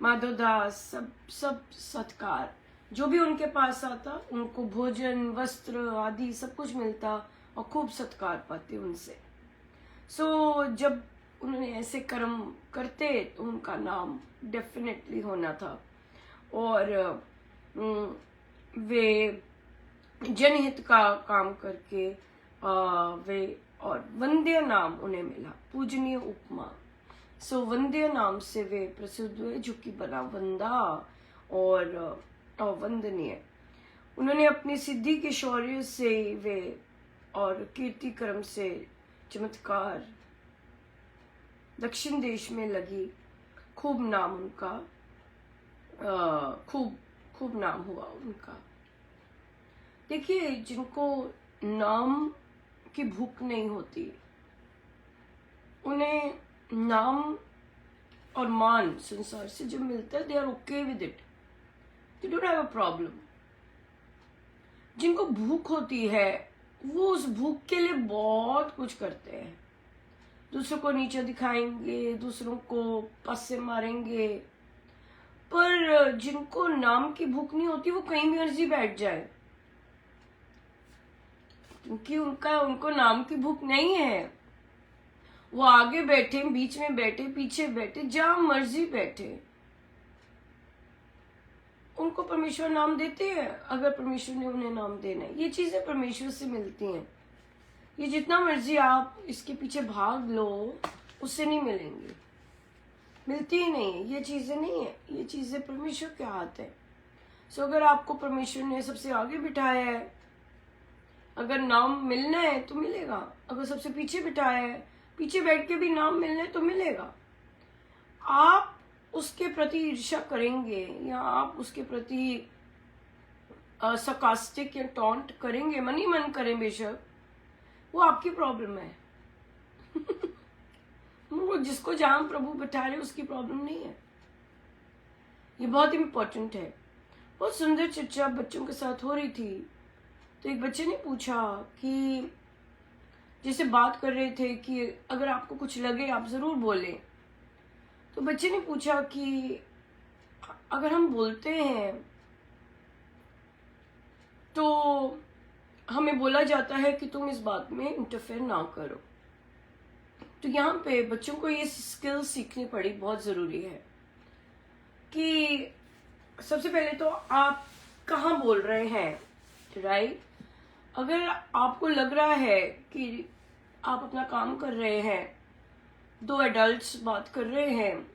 माधव दास, सब सब सत्कार, जो भी उनके पास आता उनको भोजन वस्त्र आदि सब कुछ मिलता और खूब सत्कार पाते उनसे। सो जब उन्होंने ऐसे कर्म करते तो उनका नाम डेफिनेटली होना था। और वे जनहित का काम करके वे और वंद्य नाम उन्हें मिला, पूजनीय उपमा। सो वंद्य नाम से वे प्रसिद्ध हुए, जो कि बना वंदा और वंदनीय। उन्होंने अपनी सिद्धि के शौर्य से वे और कीर्ति कर्म से चमत्कार दक्षिण देश में लगी, खूब नाम उनका खूब नाम हुआ उनका। देखिए, जिनको नाम की भूख नहीं होती उन्हें नाम और मान संसार से जब मिलता है, they are okay with it, they don't have a problem. जिनको भूख होती है वो उस भूख के लिए बहुत कुछ करते हैं, दूसरों को नीचे दिखाएंगे, दूसरों को पस्से मारेंगे। पर जिनको नाम की भूख नहीं होती वो कहीं भी मर्जी बैठ जाए, क्योंकि उनको नाम की भूख नहीं है। वो आगे बैठे, बीच में बैठे, पीछे बैठे, जहां मर्जी बैठे, उनको परमेश्वर नाम देते हैं अगर परमेश्वर ने उन्हें नाम देना है। ये चीजें परमेश्वर से मिलती हैं। ये जितना मर्जी आप इसके पीछे भाग लो उससे नहीं मिलेंगे, मिलती ही नहीं है। ये चीजें नहीं है, ये चीजें परमेश्वर के हाथ है। सो अगर आपको परमेश्वर ने सबसे आगे बिठाया है, अगर नाम मिलना है तो मिलेगा। अगर सबसे पीछे बिठाया है, पीछे बैठ के भी नाम मिलना है तो मिलेगा। आप उसके प्रति ईर्ष्या करेंगे या आप उसके प्रति sarcastic या टॉन्ट करेंगे, मन ही मन करें बेशक, वो आपकी प्रॉब्लम है। वो जिसको जहां प्रभु बिठा रहे उसकी प्रॉब्लम नहीं है। ये बहुत इंपॉर्टेंट है। बहुत सुंदर चर्चा बच्चों के साथ हो रही थी, तो एक बच्चे ने पूछा कि जैसे बात कर रहे थे कि अगर आपको कुछ लगे आप जरूर बोलें। तो बच्चे ने पूछा कि अगर हम बोलते हैं तो हमें बोला जाता है कि तुम इस बात में इंटरफेयर ना करो। तो यहाँ पे बच्चों को ये स्किल सीखनी पड़ी, बहुत जरूरी है कि सबसे पहले तो आप कहाँ बोल रहे हैं, राइट। अगर आपको लग रहा है कि आप अपना काम कर रहे हैं, दो एडल्ट्स बात कर रहे हैं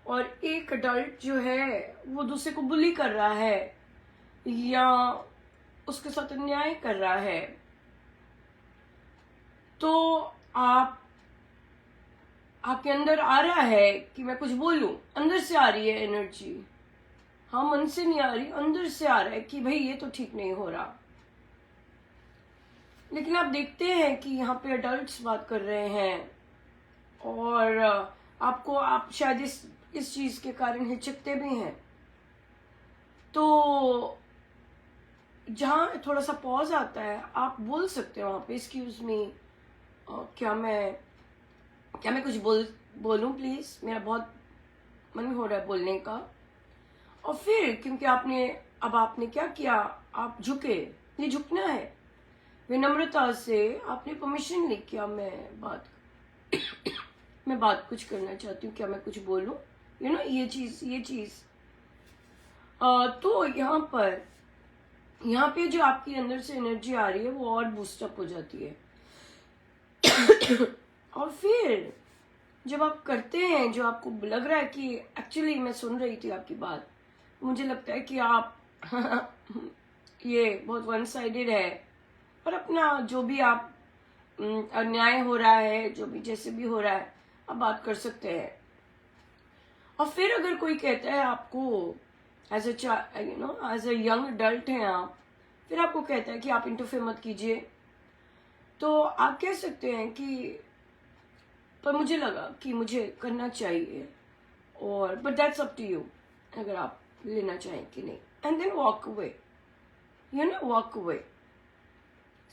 और एक एडल्ट जो है वो दूसरे को बुली कर रहा है या उसके साथ अन्याय कर रहा है, तो आपके अंदर आ रहा है कि मैं कुछ बोलूं, अंदर से आ रही है एनर्जी। हाँ, मन से नहीं आ रही, अंदर से आ रहा है कि भाई ये तो ठीक नहीं हो रहा। लेकिन आप देखते हैं कि यहाँ पे एडल्ट्स बात कर रहे हैं और आप शायद इस चीज के कारण हिचकते भी हैं। तो जहाँ थोड़ा सा पॉज आता है, आप बोल सकते हो वहां पे, एक्सक्यूज मी, क्या मैं कुछ बोलूं प्लीज, मेरा बहुत मन हो रहा है बोलने का। और फिर क्योंकि आपने क्या किया, आप झुके, ये झुकना है, विनम्रता से आपने परमिशन ली, क्या मैं बात कुछ करना चाहती हूँ, क्या मैं कुछ बोलूं, ये चीज। तो यहाँ पे जो आपकी अंदर से एनर्जी आ रही है वो और बूस्टअप हो जाती है। और फिर जब आप करते हैं, जो आपको लग रहा है कि एक्चुअली मैं सुन रही थी आपकी बात, मुझे लगता है कि आप ये बहुत वन साइडेड है, और अपना जो भी आप अन्याय हो रहा है, जो भी जैसे भी हो रहा है, आप बात कर सकते हैं। और फिर अगर कोई कहता है आपको एज अ यंग अडल्ट हैं आप, फिर आपको कहता है कि आप इंटरफेयर मत कीजिए, तो आप कह सकते हैं कि पर मुझे लगा कि मुझे करना चाहिए, और but that's up to you, अगर आप लेना चाहें कि नहीं, and then walk away, walk away.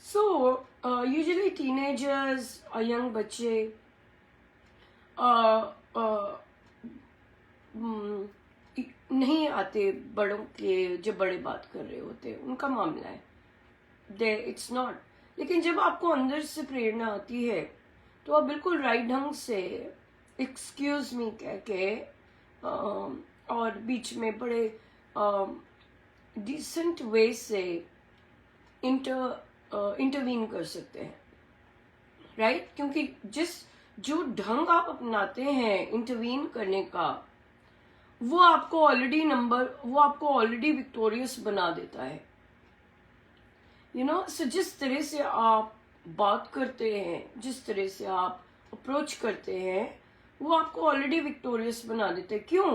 So usually teenagers और यंग बच्चे नहीं आते बड़ों के, जब बड़े बात कर रहे होते उनका मामला है, दे इट्स नॉट। लेकिन जब आपको अंदर से प्रेरणा आती है तो आप बिल्कुल राइट ढंग से एक्सक्यूज मी कह के और बीच में बड़े डिसेंट वे से इंटरवीन कर सकते हैं, राइट? क्योंकि जो ढंग आप अपनाते हैं इंटरवीन करने का, वो आपको ऑलरेडी विक्टोरियस बना देता है, सो जिस तरह से आप बात करते हैं, जिस तरह से आप अप्रोच करते हैं, वो आपको ऑलरेडी विक्टोरियस बना देते हैं। क्यों?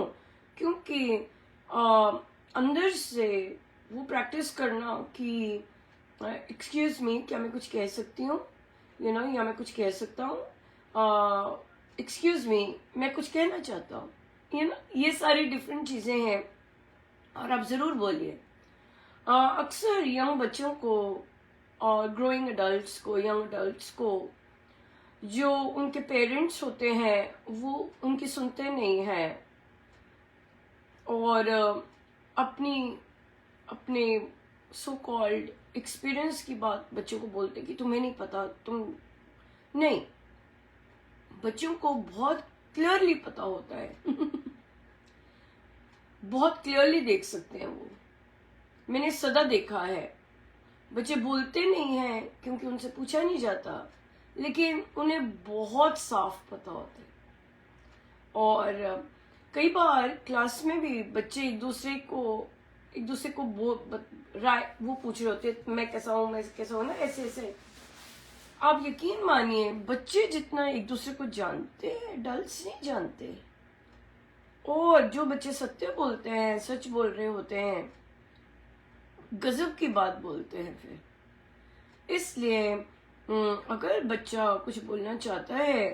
क्योंकि अंदर से वो प्रैक्टिस करना कि एक्सक्यूज मी, क्या मैं कुछ कह सकती हूँ, या मैं कुछ कह सकता हूँ, एक्सक्यूज मी, मैं कुछ कहना चाहता हूँ, ये सारी डिफरेंट चीजें हैं और आप जरूर बोलिए। अक्सर यंग बच्चों को और ग्रोइंग एडल्ट्स को, यंग एडल्ट्स को, जो उनके पेरेंट्स होते हैं वो उनकी सुनते नहीं हैं और अपने सो कॉल्ड एक्सपीरियंस की बात बच्चों को बोलते कि तुम्हें नहीं पता, तुम नहीं। बच्चों को बहुत क्लियरली पता होता है बहुत क्लियरली देख सकते हैं वो। मैंने सदा देखा है, बच्चे बोलते नहीं हैं क्योंकि उनसे पूछा नहीं जाता, लेकिन उन्हें बहुत साफ पता होता है। और कई बार क्लास में भी बच्चे एक दूसरे को वो पूछ रहे होते, मैं कैसा हूं ना, ऐसे ऐसे। आप यकीन मानिए, बच्चे जितना एक दूसरे को जानते हैं एडल्ट्स नहीं जानते। और जो बच्चे सत्य बोलते हैं, सच बोल रहे होते हैं, गजब की बात बोलते हैं फिर। इसलिए अगर बच्चा कुछ बोलना चाहता है,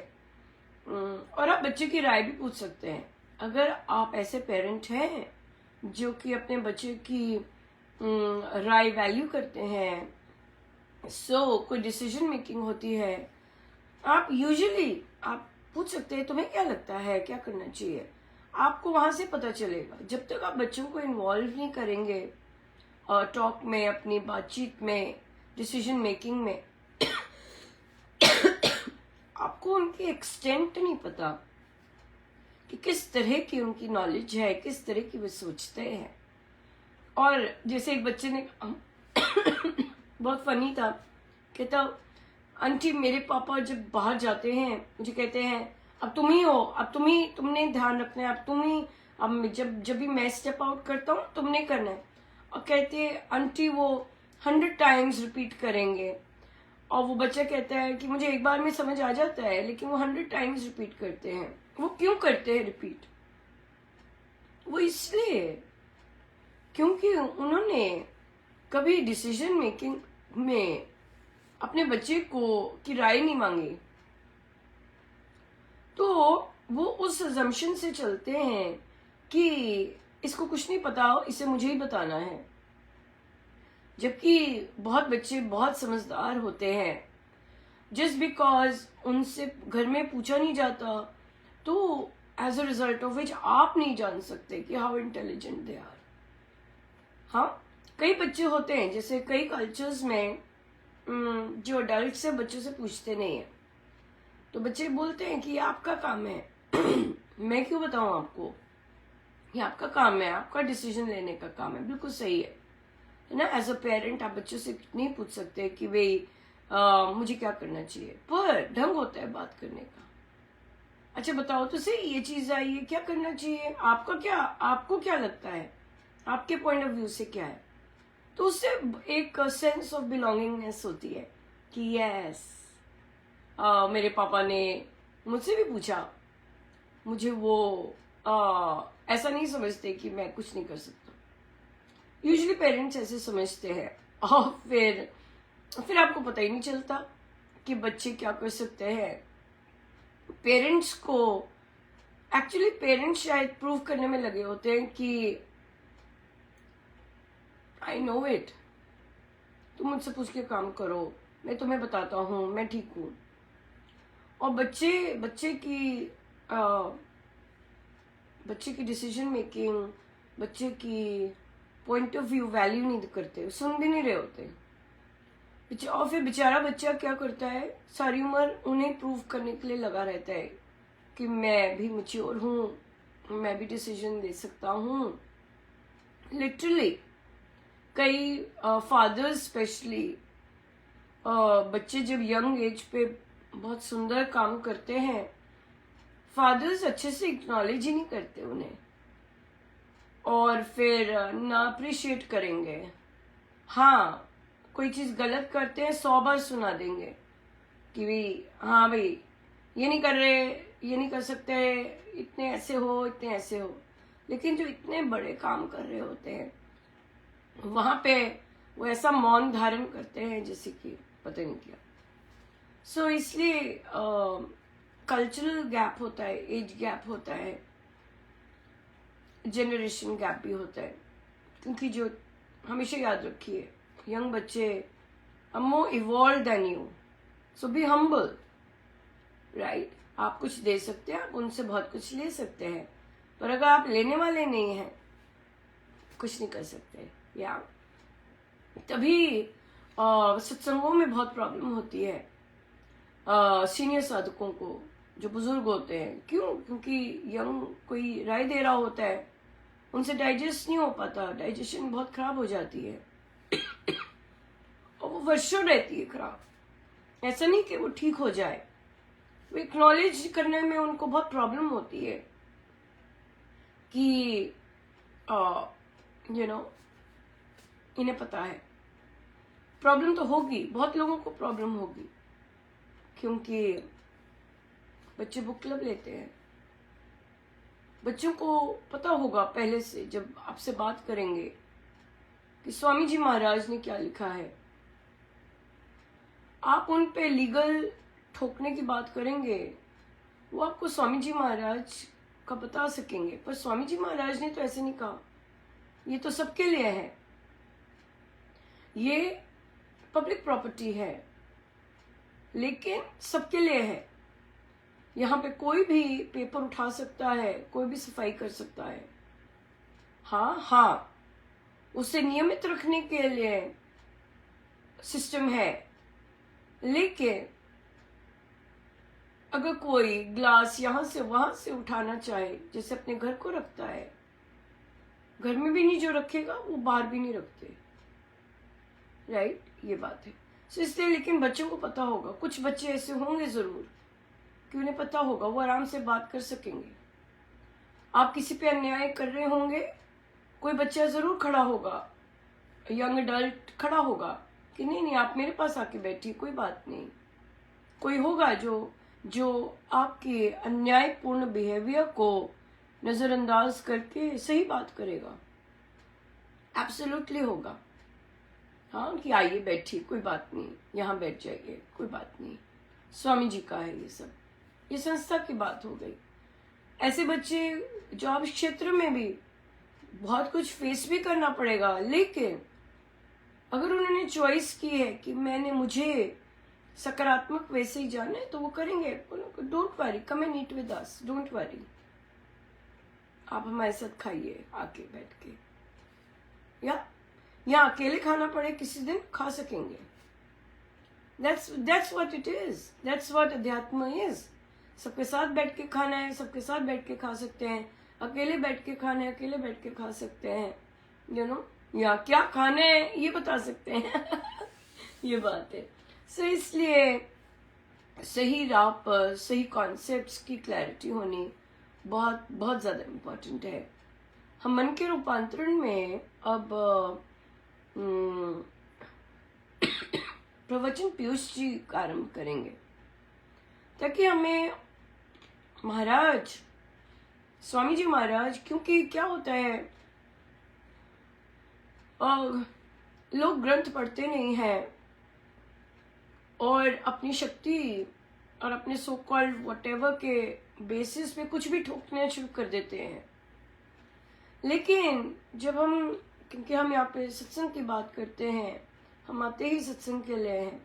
और आप बच्चे की राय भी पूछ सकते हैं। अगर आप ऐसे पेरेंट हैं जो कि अपने बच्चे की राय वैल्यू करते हैं, कोई डिसीजन मेकिंग होती है, आप पूछ सकते हैं, तुम्हें क्या लगता है, क्या करना चाहिए? आपको वहां से पता चलेगा। जब तक आप बच्चों को इन्वॉल्व नहीं करेंगे टॉक में, अपनी बातचीत में, डिसीजन मेकिंग में, आपको उनकी एक्सटेंट नहीं पता कि किस तरह की उनकी नॉलेज है, किस तरह की वे सोचते हैं। और जैसे एक बच्चे ने बहुत फनी था, कहता, आंटी मेरे पापा जब बाहर जाते हैं मुझे कहते हैं अब तुम ही हो, अब तुमने ध्यान रखना है, अब जब भी मैं स्टेप आउट करता हूँ तुमने करना है। और कहते हैं आंटी वो 100 टाइम्स रिपीट करेंगे, और वो बच्चा कहता है कि मुझे एक बार में समझ आ जाता है, लेकिन वो 100 टाइम्स रिपीट करते हैं। वो क्यों करते हैं रिपीट? वो इसलिए क्योंकि उन्होंने कभी डिसीजन मेकिंग में अपने बच्चे की राय नहीं मांगी। तो वो उस अजम्पशन से चलते हैं कि इसको कुछ नहीं पता, इसे मुझे ही बताना है। जबकि बहुत बच्चे बहुत समझदार होते हैं, जस्ट बिकॉज उनसे घर में पूछा नहीं जाता, तो as a result of which आप नहीं जान सकते कि हाउ इंटेलिजेंट दे आर। हाँ, कई बच्चे होते हैं, जैसे कई कल्चर्स में जो अडल्ट से बच्चों से पूछते नहीं है, तो बच्चे बोलते हैं कि ये आपका काम है मैं क्यों बताऊं आपको, ये आपका काम है, आपका डिसीजन लेने का काम है। बिल्कुल सही है ना। एज अ पेरेंट आप बच्चों से नहीं पूछ सकते कि भाई मुझे क्या करना चाहिए, पर ढंग होता है बात करने का। अच्छा बताओ तो सही, ये चीज आई है, क्या करना चाहिए, आपको क्या लगता है, आपके पॉइंट ऑफ व्यू से क्या है? तो उससे एक सेंस ऑफ बिलोंगिंगनेस होती है कि यस, मेरे पापा ने मुझसे भी पूछा, मुझे वो ऐसा नहीं समझते कि मैं कुछ नहीं कर सकता। यूजुअली पेरेंट्स ऐसे समझते हैं, और फिर आपको पता ही नहीं चलता कि बच्चे क्या कर सकते हैं। पेरेंट्स शायद प्रूव करने में लगे होते हैं कि आई नो इट, तुम मुझसे पूछ के काम करो, मैं तुम्हें बताता हूँ, मैं ठीक हूँ। और बच्चे की बच्चे की डिसीजन मेकिंग, बच्चे की पॉइंट ऑफ व्यू वैल्यू नहीं करते, सुन भी नहीं रहे होते। और फिर बेचारा बच्चा क्या करता है, सारी उम्र उन्हें प्रूव करने के लिए लगा रहता है कि मैं भी मैच्योर हूँ, मैं भी डिसीजन ले सकता हूँ। लिटरली कई फादर्स स्पेशली बच्चे जब यंग एज पे बहुत सुंदर काम करते हैं, फादर्स अच्छे से एक्नॉलेज ही नहीं करते उन्हें, और फिर ना अप्रिशिएट करेंगे। हाँ, कोई चीज गलत करते हैं 100 बार सुना देंगे कि भाई हाँ भाई ये नहीं कर रहे, ये नहीं कर सकते, इतने ऐसे हो, इतने ऐसे हो। लेकिन जो इतने बड़े काम कर रहे होते हैं वहां पे वो ऐसा मौन धारण करते हैं जैसे कि पता नहीं क्या। सो इसलिए कल्चरल गैप होता है, एज गैप होता है, जनरेशन गैप भी होता है। क्योंकि जो हमेशा याद रखिए, यंग बच्चे are more evolve than you, so be humble, right. आप कुछ दे सकते हैं, आप उनसे बहुत कुछ ले सकते हैं, पर अगर आप लेने वाले नहीं हैं कुछ नहीं कर सकते। या तभी सत्संगों में बहुत प्रॉब्लम होती है सीनियर साधकों को, जो बुजुर्ग होते हैं। क्यों? क्योंकि यंग कोई राय दे रहा होता है, उनसे डाइजेस्ट नहीं हो पाता, डाइजेशन बहुत खराब हो जाती है और वो वर्षों रहती है खराब। ऐसा नहीं कि वो ठीक हो जाए, वो एक्नॉलेज करने में उनको बहुत प्रॉब्लम होती है कि इन्हें पता है। प्रॉब्लम तो होगी, बहुत लोगों को प्रॉब्लम होगी, क्योंकि बच्चे बुक क्लब लेते हैं। बच्चों को पता होगा पहले से, जब आपसे बात करेंगे कि स्वामी जी महाराज ने क्या लिखा है, आप उन पे लीगल ठोकने की बात करेंगे, वो आपको स्वामी जी महाराज का बता सकेंगे। पर स्वामी जी महाराज ने तो ऐसे नहीं कहा, ये तो सबके लिए है, ये पब्लिक प्रॉपर्टी है लेकिन सबके लिए है। यहाँ पे कोई भी पेपर उठा सकता है, कोई भी सफाई कर सकता है। हाँ, उसे नियमित रखने के लिए सिस्टम है, लेकिन अगर कोई ग्लास यहाँ से वहां से उठाना चाहे, जैसे अपने घर को रखता है, घर में भी नहीं जो रखेगा वो बाहर भी नहीं रखते, राइट। ये बात है। सो इसलिए, लेकिन बच्चों को पता होगा, कुछ बच्चे ऐसे होंगे जरूर कि उन्हें पता होगा, वो आराम से बात कर सकेंगे। आप किसी पे अन्याय कर रहे होंगे, कोई बच्चा जरूर खड़ा होगा, यंग अडल्ट खड़ा होगा कि नहीं नहीं आप मेरे पास आके बैठिए, कोई बात नहीं। कोई होगा जो आपके अन्यायपूर्ण बिहेवियर को नजरअंदाज करके सही बात करेगा। एब्सोल्युटली होगा। हाँ, कि आइए बैठिए, कोई बात नहीं, यहाँ बैठ जाइए, कोई बात नहीं, स्वामी जी का है ये सब, ये संस्था की बात हो गई। ऐसे बच्चे जॉब क्षेत्र में भी बहुत कुछ फेस भी करना पड़ेगा, लेकिन अगर उन्होंने चॉइस की है कि मुझे सकारात्मक वैसे ही जाना है, तो वो करेंगे। Don't worry, come and eat with us, don't worry, आप हमारे साथ खाइए आके बैठ के, या अकेले खाना पड़े किसी दिन, खा सकेंगे। That's what it is. That's what अध्यात्म is. सबके साथ बैठ के खाना है, सबके साथ बैठ के खा सकते हैं, अकेले बैठ के खाना है, अकेले बैठ के खा सकते हैं, या क्या खाना है ये बता सकते हैं ये बात है। सो इसलिए सही राह पर सही कॉन्सेप्ट्स की क्लैरिटी होनी बहुत बहुत ज्यादा इम्पोर्टेंट है। हम मन के रूपांतरण में अब प्रवचन पीयूष जी आरंभ करेंगे, ताकि हमें महाराज, स्वामी जी महाराज, क्योंकि क्या होता है, लोग ग्रंथ पढ़ते नहीं हैं और अपनी शक्ति और अपने सो कॉल्ड व्हाटएवर के बेसिस पे कुछ भी ठोकने शुरू कर देते हैं। लेकिन जब हम, क्योंकि हम यहाँ पे सत्संग की बात करते हैं, हम आते ही सत्संग के लिए हैं,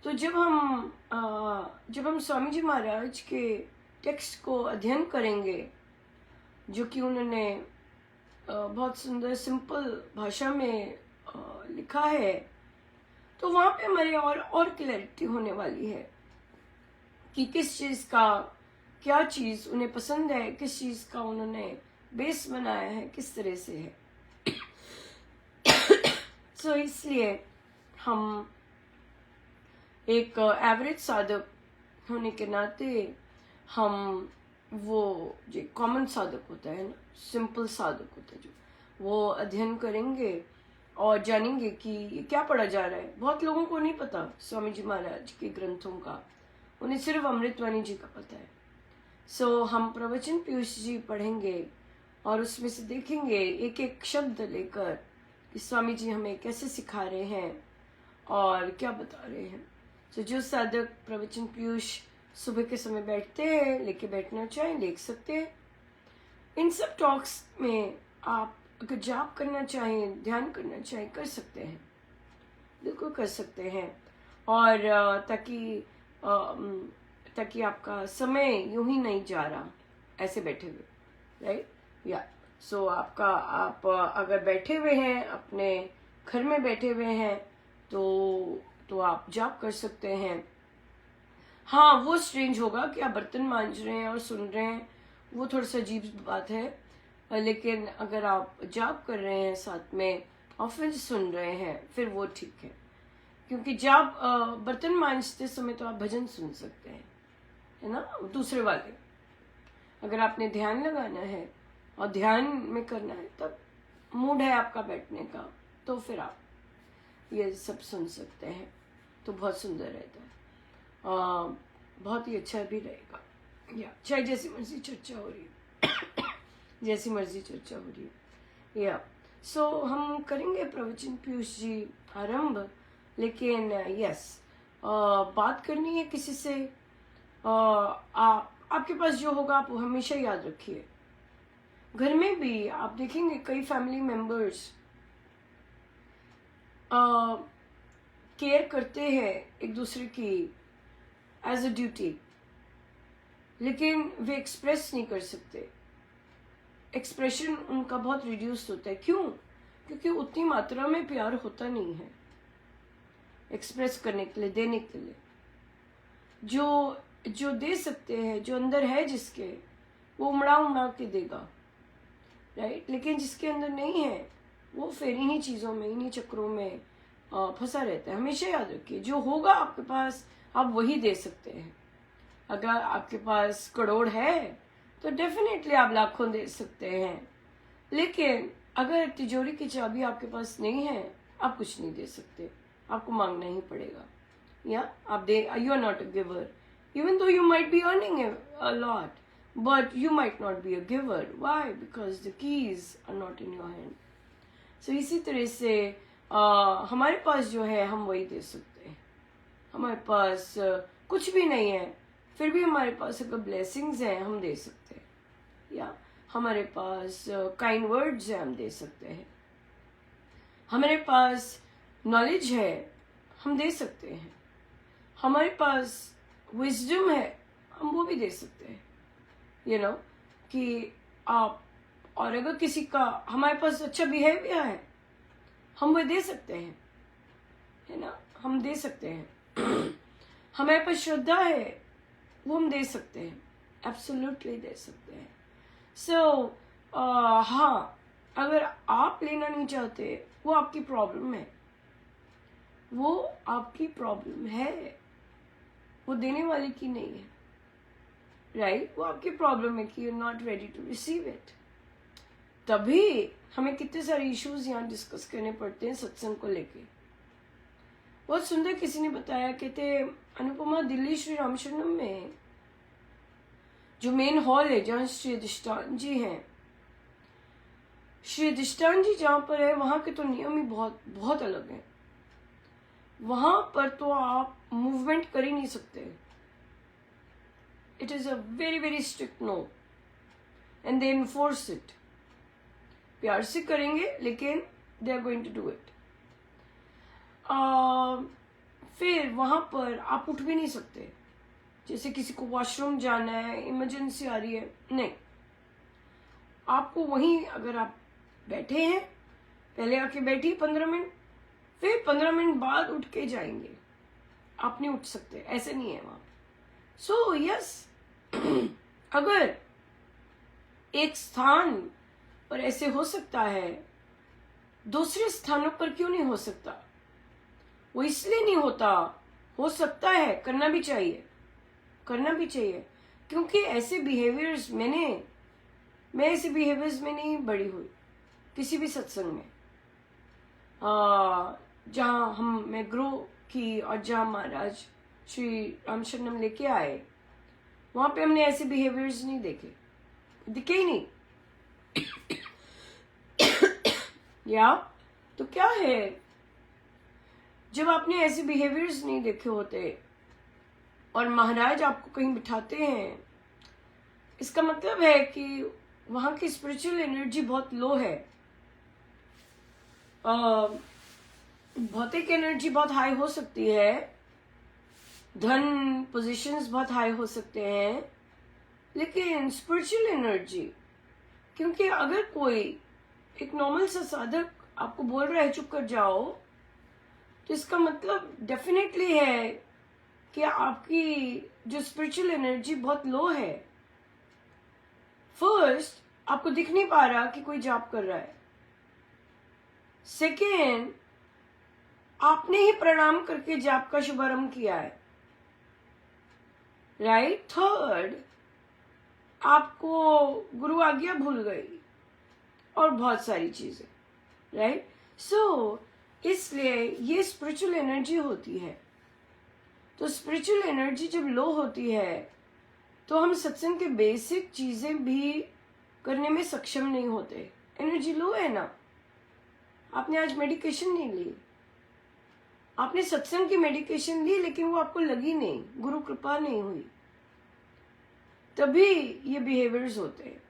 तो जब हम स्वामी जी महाराज के टेक्स्ट को अध्ययन करेंगे, जो कि उन्होंने बहुत सुंदर सिंपल भाषा में लिखा है, तो वहां पे हमारी और क्लैरिटी होने वाली है कि किस चीज का, क्या चीज उन्हें पसंद है, किस चीज का उन्होंने बेस बनाया है, किस तरह से है। सो इसलिए हम एक एवरेज साधक होने के नाते हम वो जो कॉमन साधक होता है ना, सिंपल साधक होता है, जो वो अध्ययन करेंगे और जानेंगे कि ये क्या पढ़ा जा रहा है। बहुत लोगों को नहीं पता स्वामी जी महाराज के ग्रंथों का, उन्हें सिर्फ अमृतवाणी जी का पता है। सो हम प्रवचन पीयूष जी पढ़ेंगे और उसमें से देखेंगे एक एक शब्द लेकर कि स्वामी जी हमें कैसे सिखा रहे हैं और क्या बता रहे हैं। सो जो साधक प्रवचन पीयूष सुबह के समय बैठते हैं, लेके बैठना चाहें देख सकते हैं। इन सब टॉक्स में आप अगर जाप करना चाहें, ध्यान करना चाहें, कर सकते हैं, बिल्कुल कर सकते हैं। और ताकि आपका समय यूं ही नहीं जा रहा ऐसे बैठे हुए, राइट। या सो आप अगर बैठे हुए हैं, अपने घर में बैठे हुए हैं, तो आप जाप कर सकते हैं। हाँ, वो स्ट्रेंज होगा कि आप बर्तन मांज रहे हैं और सुन रहे हैं, वो थोड़ा सा अजीब बात है। लेकिन अगर आप जाप कर रहे हैं साथ में और फिर सुन रहे हैं, फिर वो ठीक है। क्योंकि जाप बर्तन मांजते समय तो आप भजन सुन सकते हैं, है ना, दूसरे वाले। अगर आपने ध्यान लगाना है और ध्यान में करना है, तब मूड है आपका बैठने का, तो फिर आप ये सब सुन सकते हैं, तो बहुत सुंदर रहता है। बहुत ही अच्छा भी रहेगा। या चाहे जैसी मर्जी चर्चा हो रही है जैसी मर्जी चर्चा हो रही है। या सो हम करेंगे प्रवचन पीयूष जी आरंभ। लेकिन यस, बात करनी है किसी से, आपके पास जो होगा आप वो हमेशा याद रखिए। घर में भी आप देखेंगे कई फैमिली मेंबर्स केयर करते हैं एक दूसरे की एज अ ड्यूटी, लेकिन वे एक्सप्रेस नहीं कर सकते। एक्सप्रेशन उनका बहुत रिड्यूस होता है। क्यों? क्योंकि उतनी मात्रा में प्यार होता नहीं है एक्सप्रेस करने के लिए, देने के लिए। जो दे सकते हैं, जो अंदर है जिसके, वो उमड़ा के देगा, राइट। लेकिन जिसके अंदर नहीं है, वो फिर इन्हीं चीजों में, इन्हीं चक्रों में फंसा रहता है। हमेशा याद रखिए, जो होगा आपके पास आप वही दे सकते हैं। अगर आपके पास करोड़ है तो डेफिनेटली आप लाखों दे सकते हैं, लेकिन अगर तिजोरी की चाबी आपके पास नहीं है, आप कुछ नहीं दे सकते, आपको मांगना ही पड़ेगा। या आप you are not a giver, even though you might be earning a lot, but you might not be a giver. Why? Because the keys are not in your hand. So इसी तरह से हमारे पास जो है हम वही दे सकते हैं। हमारे पास कुछ भी नहीं है, फिर भी हमारे पास अगर ब्लेसिंग्स हैं हम दे सकते हैं। या हमारे पास काइंड वर्ड्स हैं, हम दे सकते हैं। हमारे पास नॉलेज है, हम दे सकते हैं। हमारे पास विजडम है, हम वो भी दे सकते हैं। यू नो कि आप, और अगर किसी का हमारे पास अच्छा बिहेवियर है, हम वो दे सकते हैं, है ना, हम दे सकते हैं। हमारे पास श्रद्धा है, वो हम दे सकते हैं, एब्सोल्युटली दे सकते हैं। सो हाँ, अगर आप लेना नहीं चाहते, वो आपकी प्रॉब्लम है, वो आपकी प्रॉब्लम है, वो देने वाले की नहीं है, राइट। वो आपकी प्रॉब्लम है कि you are not ready to receive it. तभी हमें कितने सारे इश्यूज यहाँ डिस्कस करने पड़ते हैं सत्संग को लेके। बहुत सुंदर किसी ने बताया, कहते अनुपमा, दिल्ली श्री रामशरणम में जो मेन हॉल है जहाँ श्री अधिष्ठान जी हैं, श्री अधिष्ठान जी जहाँ पर है, वहां के तो नियम ही बहुत बहुत अलग हैं। वहां पर तो आप मूवमेंट कर ही नहीं सकते। It is a very very strict no, and they enforce it. प्यार से करेंगे, लेकिन they are going to do it. फिर वहां पर आप उठ भी नहीं सकते। जैसे किसी को वॉशरूम जाना है, इमरजेंसी आ रही है, नहीं, आपको वहीं अगर आप बैठे हैं, पहले आके बैठिए 15 मिनट, फिर 15 मिनट बाद उठ के जाएंगे। आप नहीं उठ सकते, ऐसे नहीं है वहां। सो यस, अगर एक स्थान पर ऐसे हो सकता है, दूसरे स्थानों पर क्यों नहीं हो सकता? वो इसलिए नहीं होता, हो सकता है, करना भी चाहिए, करना भी चाहिए, क्योंकि ऐसे बिहेवियर्स मैं ऐसे बिहेवियर्स में नहीं बड़ी हुई किसी भी सत्संग में। जहाँ मैं ग्रो की और जहाँ महाराज श्री रामशरणम लेके आए, वहां पे हमने ऐसे बिहेवियर्स नहीं देखे, दिखे ही नहीं। या तो क्या है, जब आपने ऐसे बिहेवियर्स नहीं देखे होते और महाराज आपको कहीं बिठाते हैं, इसका मतलब है कि वहां की स्पिरिचुअल एनर्जी बहुत लो है। भौतिक एनर्जी बहुत हाई हो सकती है, धन पोजीशंस बहुत हाई हो सकते हैं, लेकिन स्पिरिचुअल एनर्जी, क्योंकि अगर कोई एक नॉर्मल सा साधक आपको बोल रहा है चुप कर जाओ, तो इसका मतलब डेफिनेटली है कि आपकी जो स्पिरिचुअल एनर्जी बहुत लो है। फर्स्ट, आपको दिख नहीं पा रहा कि कोई जाप कर रहा है। सेकेंड, आपने ही प्रणाम करके जाप का शुभारंभ किया है, राइट। थर्ड, आपको गुरु आज्ञा भूल गई और बहुत सारी चीजें, राइट। सो इसलिए ये स्पिरिचुअल एनर्जी होती है। तो स्पिरिचुअल एनर्जी जब लो होती है तो हम सत्संग के बेसिक चीजें भी करने में सक्षम नहीं होते। एनर्जी लो है ना। आपने आज मेडिकेशन नहीं ली, आपने सत्संग की मेडिकेशन ली, लेकिन वो आपको लगी नहीं, गुरु कृपा नहीं हुई, तभी ये बिहेवियर्स होते हैं।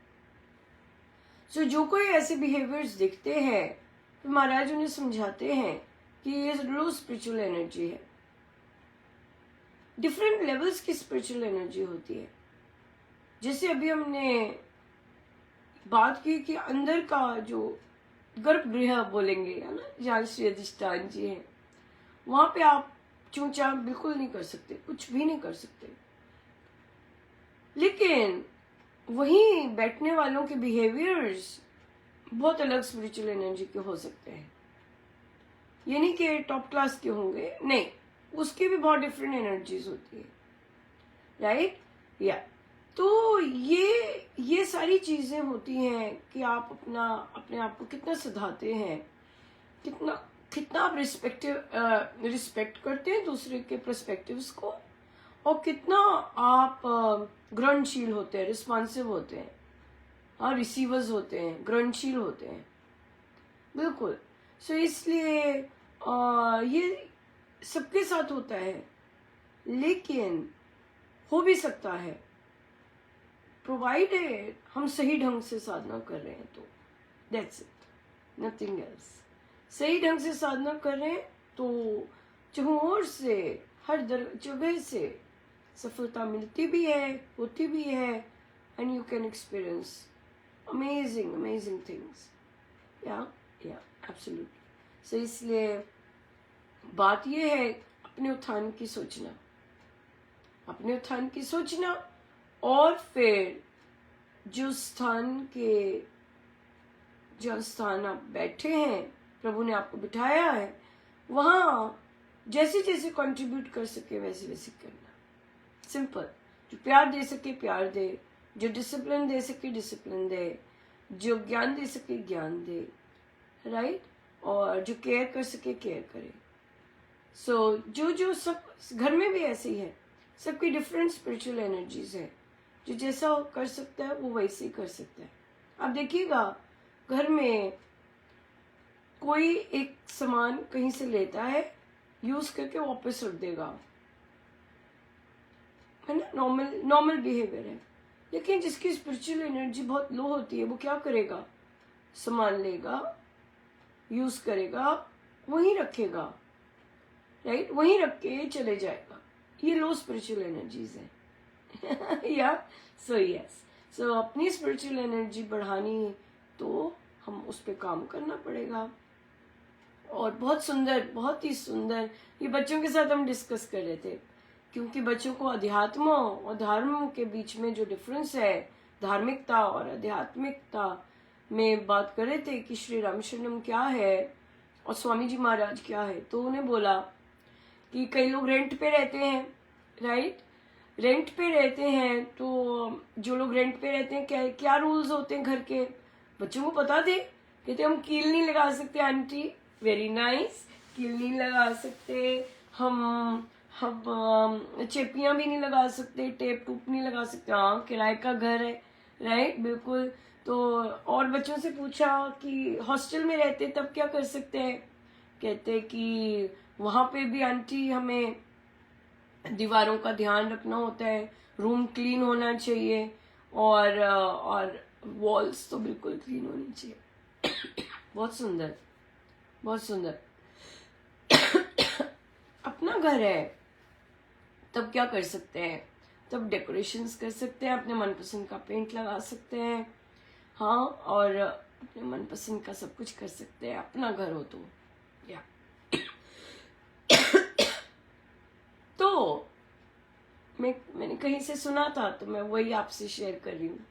सो जो कोई ऐसे बिहेवियर्स दिखते हैं, तो महाराज उन्हें समझाते हैं कि ये लो स्पिरिचुअल एनर्जी है। डिफरेंट लेवल्स की स्पिरिचुअल एनर्जी होती है। जैसे अभी हमने बात की कि अंदर का जो गर्भगृह बोलेंगे, है ना, जहाँ श्री अधिष्ठान जी है, वहां पे आप चूंचा बिल्कुल नहीं कर सकते, कुछ भी नहीं कर सकते। लेकिन वहीं बैठने वालों के बिहेवियर्स बहुत अलग स्पिरिचुअल एनर्जी के हो सकते हैं। ये नहीं कि टॉप क्लास के होंगे, नहीं, उसकी भी बहुत डिफरेंट एनर्जीज होती है, राइट। या तो ये सारी चीजें होती हैं कि आप अपने आप को कितना सुधारते हैं, कितना आप रिस्पेक्ट करते हैं दूसरे के पर्सपेक्टिव्स को, और कितना आप ग्रहणशील होते हैं, रिस्पॉन्सिव होते हैं, हाँ, रिसीवर्स होते हैं, ग्रहणशील होते हैं, बिल्कुल। सो इसलिए ये सबके साथ होता है, लेकिन हो भी सकता है प्रोवाइडेड हम सही ढंग से साधना कर रहे हैं, तो दैट्स इट, नथिंग एल्स। सही ढंग से साधना कर रहे हैं तो चारों ओर से, हर जगह से सफलता मिलती भी है, होती भी है, and you can experience amazing things. या एब्सोल्युटली। सो इसलिए बात ये है अपने उत्थान की सोचना, अपने उत्थान की सोचना, और फिर जो स्थान आप बैठे हैं, प्रभु ने आपको बिठाया है, वहां जैसे जैसे कंट्रीब्यूट कर सके वैसे वैसे करना। सिंपल। जो प्यार दे सके प्यार दे, जो डिसिप्लिन दे सके डिसिप्लिन दे, जो ज्ञान दे सके ज्ञान दे, राइट। और जो केयर कर सके केयर करे। सो जो सब घर में भी ऐसे ही है, सबकी डिफरेंट स्पिरिचुअल एनर्जीज है। जो जैसा कर सकता है वो वैसे ही कर सकता है। आप देखिएगा, घर में कोई एक सामान कहीं से लेता है, यूज करके वापस रख देगा, है ना, नॉर्मल बिहेवियर है। लेकिन जिसकी स्पिरिचुअल एनर्जी बहुत लो होती है, वो क्या करेगा, सामान लेगा, यूज करेगा, वहीं रखेगा, राइट, वहीं रख के चले जाएगा। ये लो स्पिरिचुअल एनर्जीज है। या सो यस, सो अपनी स्पिरिचुअल एनर्जी बढ़ानी तो हम उस पर काम करना पड़ेगा। और बहुत सुंदर, बहुत ही सुंदर ये बच्चों के साथ हम डिस्कस कर रहे थे, क्योंकि बच्चों को अध्यात्म और धर्म के बीच में जो डिफरेंस है, धार्मिकता और आध्यात्मिकता में बात कर रहे थे कि श्री रामशरणम क्या है और स्वामी जी महाराज क्या है। तो उन्हें बोला कि कई लोग रेंट पे रहते हैं, राइट, रेंट पे रहते हैं, तो जो लोग रेंट पे रहते हैं क्या क्या रूल्स होते हैं घर के, बच्चों को पता थे। कहते हम कील नहीं लगा सकते आंटी, वेरी नाइस, कील नहीं लगा सकते, हम चेपियां भी नहीं लगा सकते, टेप टूप नहीं लगा सकते। हाँ, किराए का घर है, राइट, बिल्कुल। तो और बच्चों से पूछा कि हॉस्टल में रहते तब क्या कर सकते हैं। कहते कि वहां पे भी आंटी हमें दीवारों का ध्यान रखना होता है, रूम क्लीन होना चाहिए और वॉल्स तो बिल्कुल क्लीन होनी चाहिए। बहुत सुंदर, बहुत सुंदर। अपना घर है तब क्या कर सकते हैं, तब डेकोरेशंस कर सकते हैं, अपने मनपसंद का पेंट लगा सकते हैं, हाँ, और अपने मनपसंद का सब कुछ कर सकते हैं, अपना घर हो तो। या तो मैंने कहीं से सुना था तो मैं वही आपसे शेयर कर रही हूँ।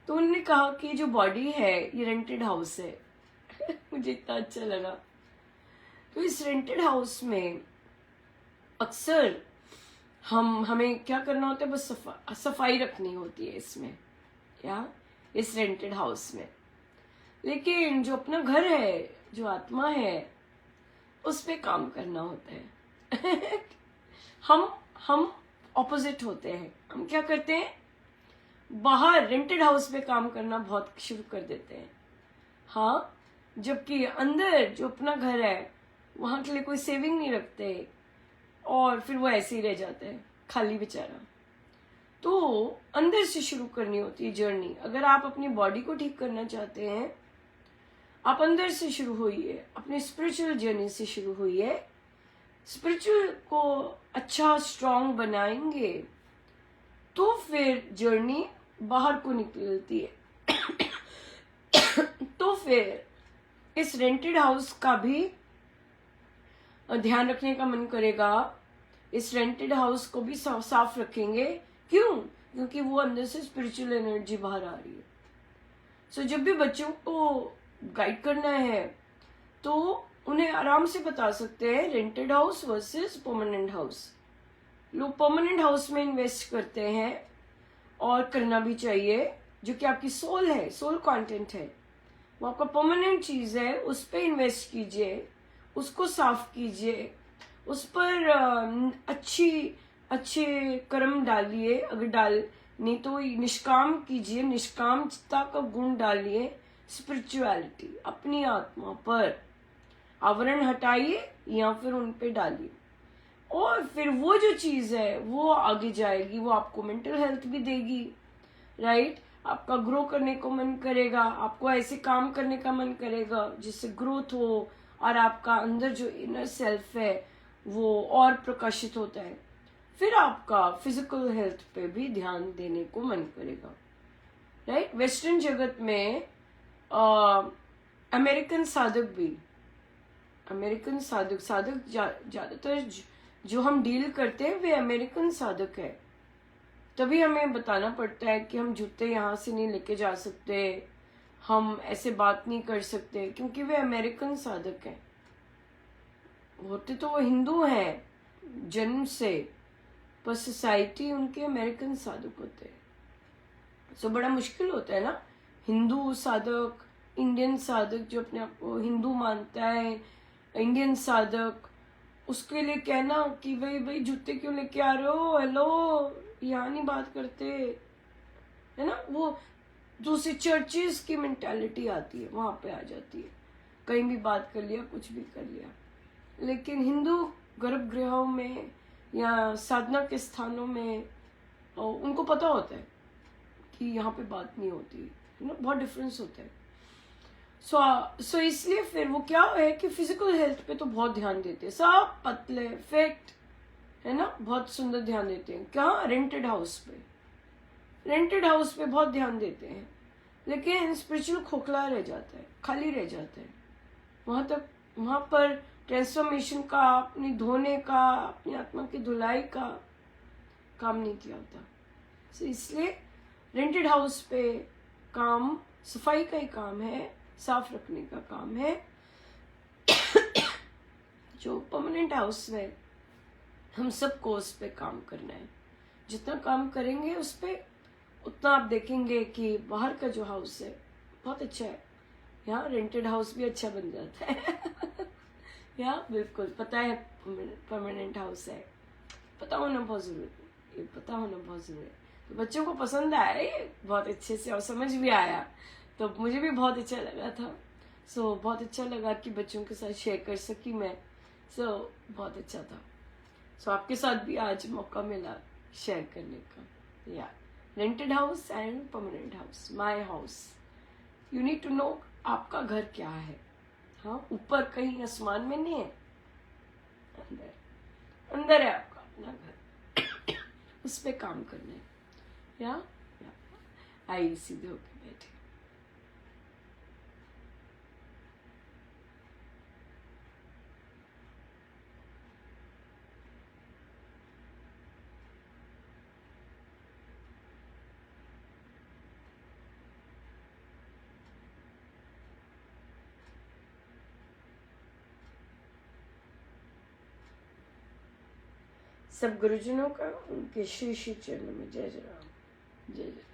तो उन्होंने कहा कि जो बॉडी है ये रेंटेड हाउस है। मुझे इतना अच्छा लगा। तो इस रेंटेड हाउस में अक्सर हमें क्या करना होता है, बस सफाई रखनी होती है इसमें, या इस रेंटेड हाउस में। लेकिन जो अपना घर है, जो आत्मा है, उस पे काम करना होता है। हम ऑपोजिट होते हैं। हम क्या करते हैं, बाहर रेंटेड हाउस पे काम करना बहुत शुरू कर देते हैं, हाँ, जबकि अंदर जो अपना घर है वहां के लिए कोई सेविंग नहीं रखते और फिर वो ऐसे ही रह जाते हैं खाली बेचारा। तो अंदर से शुरू करनी होती है जर्नी। अगर आप अपनी बॉडी को ठीक करना चाहते हैं, आप अंदर से शुरू होइए, अपने स्पिरिचुअल जर्नी से शुरू होइए। स्पिरिचुअल को अच्छा स्ट्रांग बनाएंगे तो फिर जर्नी बाहर को निकलती है। तो फिर इस रेंटेड हाउस का भी ध्यान रखने का मन करेगा, इस रेंटेड हाउस को भी साफ रखेंगे। क्यों? क्योंकि वो अंदर से स्पिरिचुअल एनर्जी बाहर आ रही है। सो जब भी बच्चों को गाइड करना है तो उन्हें आराम से बता सकते हैं rented house versus permanent house. लोग परमानेंट हाउस में इन्वेस्ट करते हैं और करना भी चाहिए, जो कि आपकी सोल है, सोल कंटेंट है, वो आपका परमानेंट चीज है, उस पर इन्वेस्ट कीजिए, उसको साफ कीजिए, उस पर अच्छे कर्म डालिए। अगर डाल नहीं तो निष्काम कीजिए, निष्कामता का गुण डालिए। स्पिरिचुअलिटी अपनी आत्मा पर आवरण हटाइए या फिर उन पे डालिए, और फिर वो जो चीज है वो आगे जाएगी, वो आपको मेंटल हेल्थ भी देगी, राइट। आपका ग्रो करने को मन करेगा, आपको ऐसे काम करने का मन करेगा जिससे ग्रोथ हो और आपका अंदर जो इनर सेल्फ है वो और प्रकाशित होता है। फिर आपका फिजिकल हेल्थ पे भी ध्यान देने को मन करेगा, राइट। वेस्टर्न जगत में अमेरिकन साधक ज्यादातर जो हम डील करते हैं वे अमेरिकन साधक है। तभी हमें बताना पड़ता है कि हम जूते यहाँ से नहीं लेके जा सकते, हम ऐसे बात नहीं कर सकते, क्योंकि वे अमेरिकन साधक हैं। होते तो वो हिंदू हैं जन्म से, पर सोसाइटी उनके अमेरिकन साधक होते हैं। सो बड़ा मुश्किल होता है ना, हिंदू साधक, इंडियन साधक जो अपने आप को हिंदू मानता है, इंडियन साधक, उसके लिए कहना कि भाई जूते क्यों लेके आ रहे हो, हेलो, यहाँ नहीं बात करते, है ना। वो दूसरी चर्चेस की मेंटालिटी आती है, वहां पे आ जाती है, कहीं भी बात कर लिया, कुछ भी कर लिया। लेकिन हिंदू गर्भगृहों में या साधना के स्थानों में उनको पता होता है कि यहाँ पे बात नहीं होती, है ना, बहुत डिफरेंस होता है। सो इसलिए फिर वो क्या है कि फिजिकल हेल्थ पे तो बहुत ध्यान देते हैं, सब पतले फिट, है ना, बहुत सुंदर ध्यान देते हैं। क्या? रेंटेड हाउस पे। रेंटेड हाउस पे बहुत ध्यान देते हैं, लेकिन स्पिरिचुअल खोखला रह जाता है, खाली रह जाता है। वहां पर ट्रांसफॉर्मेशन का, अपनी धोने का, अपनी आत्मा की धुलाई का काम नहीं किया होता। So, इसलिए रेंटेड हाउस पे काम सफाई का ही काम है, साफ रखने का काम है। जो परमानेंट हाउस में हम सबको उस पे काम करना है। जितना काम करेंगे उस पे, उतना आप देखेंगे कि बाहर का जो हाउस है बहुत अच्छा है। यहाँ रेंटेड हाउस भी अच्छा बन जाता है। यहाँ बिल्कुल पता है परमानेंट हाउस है, पता होना बहुत जरूरी है, ये पता होना बहुत जरूरी है। तो बच्चों को पसंद आया ये बहुत अच्छे से, और समझ भी आया, तो मुझे भी बहुत अच्छा लगा था। बहुत अच्छा लगा कि बच्चों के साथ शेयर कर सकी मैं। बहुत अच्छा था। आपके साथ भी आज मौका मिला शेयर करने का। या rented house and permanent house, my house, you need to know आपका घर क्या है। हाँ, ऊपर कहीं आसमान में नहीं है, अंदर अंदर है आपका अपना घर। उस पे काम करना है। या आइए सीधे होके बैठे। सब गुरुजनों का उनके श्री श्री चरणों में जय जय राम, जय जय।